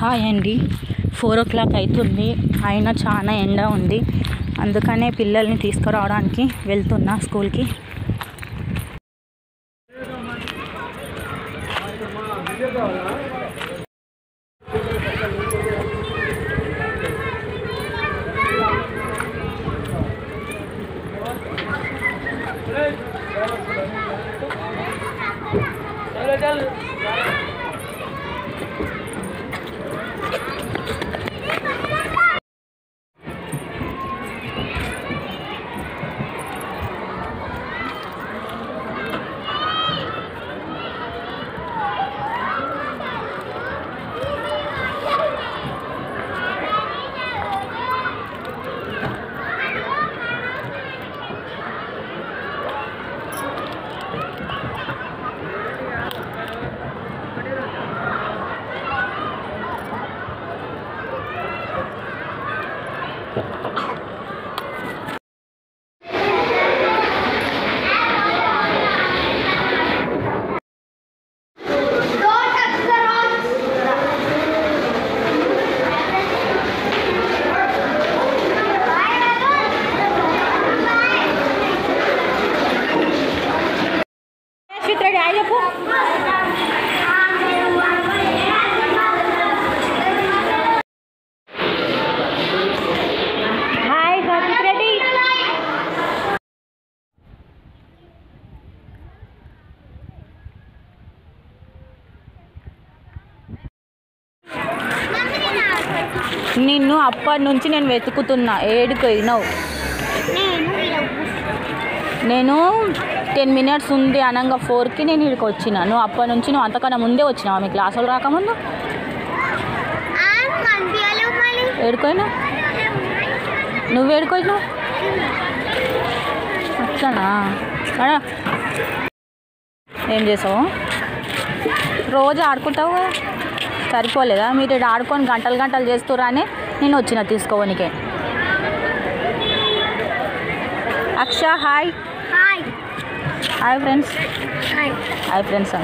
Hi అండి. 4 o'clock అవుతుంది, అయినా చాలా ఎండ ఉంది. అందుకనే పిల్లల్ని తీసుకురావడానికి వెళ్తున్నా స్కూల్కి. నిన్ను అప్పటి నుంచి నేను వెతుకుతున్నా, ఏడుకోయినావు. నేను 10 minutes ఉంది అనగా 4కి నేను ఇక్కడికి వచ్చిన. నువ్వు అప్పటి నుంచి నువ్వు అంతకన్నా ముందే వచ్చినావా మీ క్లాసులు రాకముందు? ఏడుకోయినావు? నువ్వు ఏడుకోయినావు అట్లనా? ఏం చేసావు? రోజు ఆడుకుంటావు కదా, సరిపోలేదా? మీరు ఇక్కడ ఆడుకొని గంటలు గంటలు చేస్తురానే నేను వచ్చిన తీసుకోవనికే. Aksha hi. Hi friends. Hi friends.